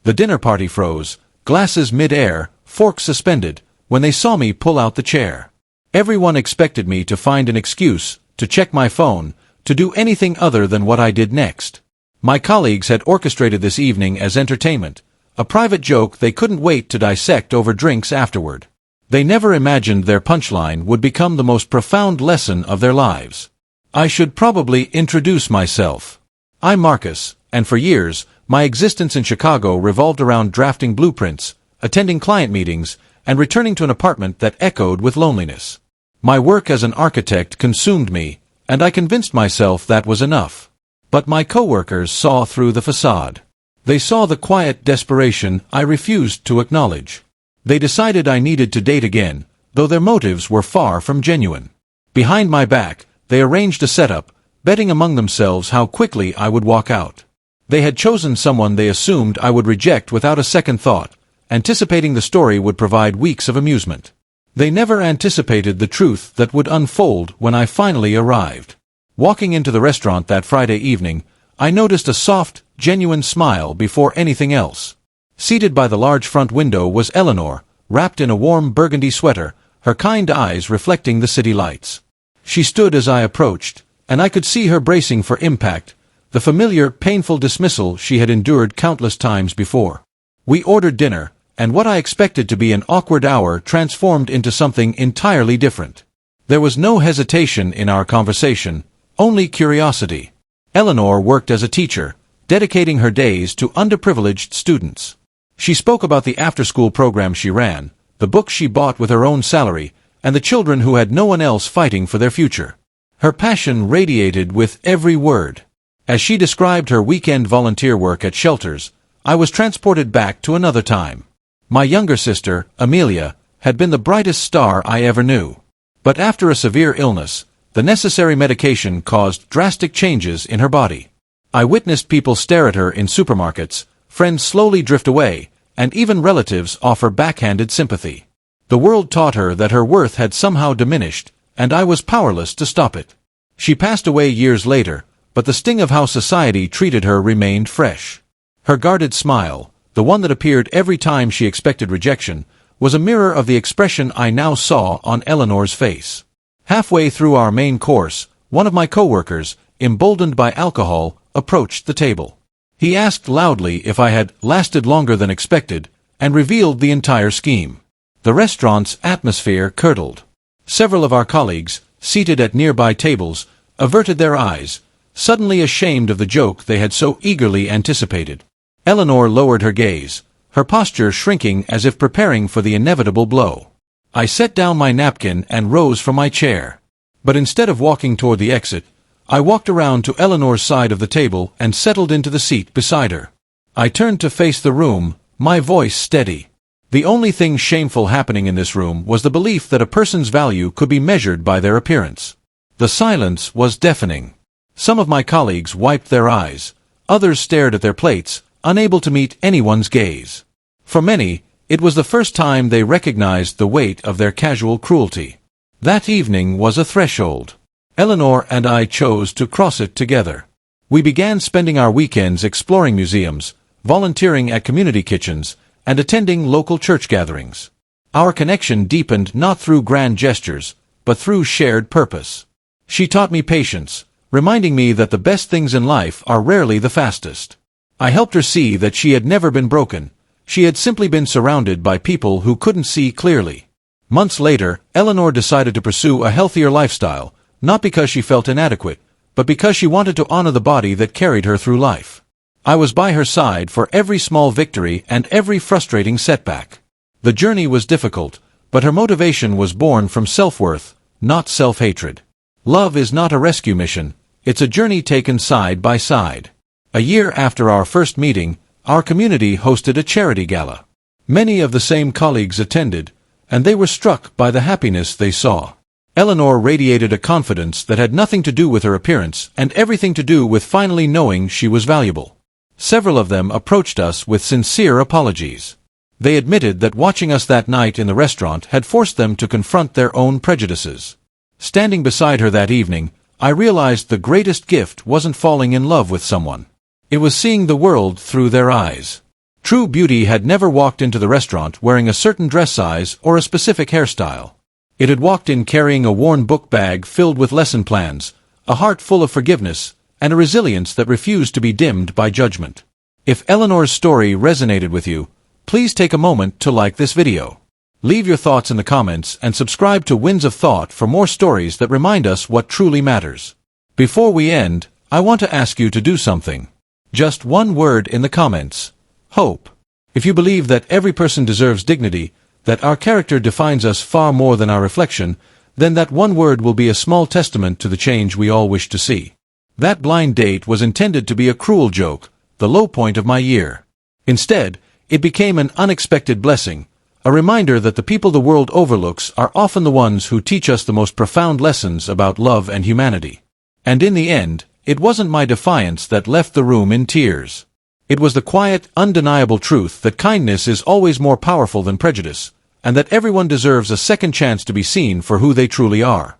The dinner party froze, glasses mid-air, forks suspended, when they saw me pull out the chair. Everyone expected me to find an excuse, to check my phone, to do anything other than what I did next. My colleagues had orchestrated this evening as entertainment, a private joke they couldn't wait to dissect over drinks afterward. They never imagined their punchline would become the most profound lesson of their lives. I should probably introduce myself. I'm Marcus, and for years, my existence in Chicago revolved around drafting blueprints, attending client meetings, and returning to an apartment that echoed with loneliness. My work as an architect consumed me, and I convinced myself that was enough. But my coworkers saw through the facade. They saw the quiet desperation I refused to acknowledge. They decided I needed to date again, though their motives were far from genuine. Behind my back, they arranged a setup, betting among themselves how quickly I would walk out. They had chosen someone they assumed I would reject without a second thought, anticipating the story would provide weeks of amusement. They never anticipated the truth that would unfold when I finally arrived. Walking into the restaurant that Friday evening, I noticed a soft, genuine smile before anything else. Seated by the large front window was Eleanor, wrapped in a warm burgundy sweater, her kind eyes reflecting the city lights. She stood as I approached, and I could see her bracing for impact, the familiar, painful dismissal she had endured countless times before. We ordered dinner, and what I expected to be an awkward hour transformed into something entirely different. There was no hesitation in our conversation, only curiosity. Eleanor worked as a teacher, dedicating her days to underprivileged students. She spoke about the after-school program she ran, the books she bought with her own salary, and the children who had no one else fighting for their future. Her passion radiated with every word. As she described her weekend volunteer work at shelters, I was transported back to another time. My younger sister, Amelia, had been the brightest star I ever knew. But after a severe illness, the necessary medication caused drastic changes in her body. I witnessed people stare at her in supermarkets, friends slowly drift away, and even relatives offer backhanded sympathy. The world taught her that her worth had somehow diminished, and I was powerless to stop it. She passed away years later, but the sting of how society treated her remained fresh. Her guarded smile, the one that appeared every time she expected rejection, was a mirror of the expression I now saw on Eleanor's face. Halfway through our main course, one of my coworkers, emboldened by alcohol, approached the table. He asked loudly if I had lasted longer than expected, and revealed the entire scheme. The restaurant's atmosphere curdled. Several of our colleagues, seated at nearby tables, averted their eyes, suddenly ashamed of the joke they had so eagerly anticipated. Eleanor lowered her gaze, her posture shrinking as if preparing for the inevitable blow. I set down my napkin and rose from my chair. But instead of walking toward the exit, I walked around to Eleanor's side of the table and settled into the seat beside her. I turned to face the room, my voice steady. The only thing shameful happening in this room was the belief that a person's value could be measured by their appearance. The silence was deafening. Some of my colleagues wiped their eyes. Others stared at their plates, unable to meet anyone's gaze. For many, it was the first time they recognized the weight of their casual cruelty. That evening was a threshold. Eleanor and I chose to cross it together. We began spending our weekends exploring museums, volunteering at community kitchens, and attending local church gatherings. Our connection deepened not through grand gestures, but through shared purpose. She taught me patience, reminding me that the best things in life are rarely the fastest. I helped her see that she had never been broken. She had simply been surrounded by people who couldn't see clearly. Months later, Eleanor decided to pursue a healthier lifestyle, not because she felt inadequate, but because she wanted to honor the body that carried her through life. I was by her side for every small victory and every frustrating setback. The journey was difficult, but her motivation was born from self-worth, not self-hatred. Love is not a rescue mission, it's a journey taken side by side. A year after our first meeting, our community hosted a charity gala. Many of the same colleagues attended, and they were struck by the happiness they saw. Eleanor radiated a confidence that had nothing to do with her appearance and everything to do with finally knowing she was valuable. Several of them approached us with sincere apologies. They admitted that watching us that night in the restaurant had forced them to confront their own prejudices. Standing beside her that evening, I realized the greatest gift wasn't falling in love with someone. It was seeing the world through their eyes. True beauty had never walked into the restaurant wearing a certain dress size or a specific hairstyle. It had walked in carrying a worn book bag filled with lesson plans, a heart full of forgiveness, and a resilience that refused to be dimmed by judgment. If Eleanor's story resonated with you, please take a moment to like this video. Leave your thoughts in the comments and subscribe to Winds of Thought for more stories that remind us what truly matters. Before we end, I want to ask you to do something. Just one word in the comments. Hope. If you believe that every person deserves dignity, that our character defines us far more than our reflection, then that one word will be a small testament to the change we all wish to see. That blind date was intended to be a cruel joke, the low point of my year. Instead, it became an unexpected blessing, a reminder that the people the world overlooks are often the ones who teach us the most profound lessons about love and humanity. And in the end, it wasn't my defiance that left the room in tears. It was the quiet, undeniable truth that kindness is always more powerful than prejudice, and that everyone deserves a second chance to be seen for who they truly are.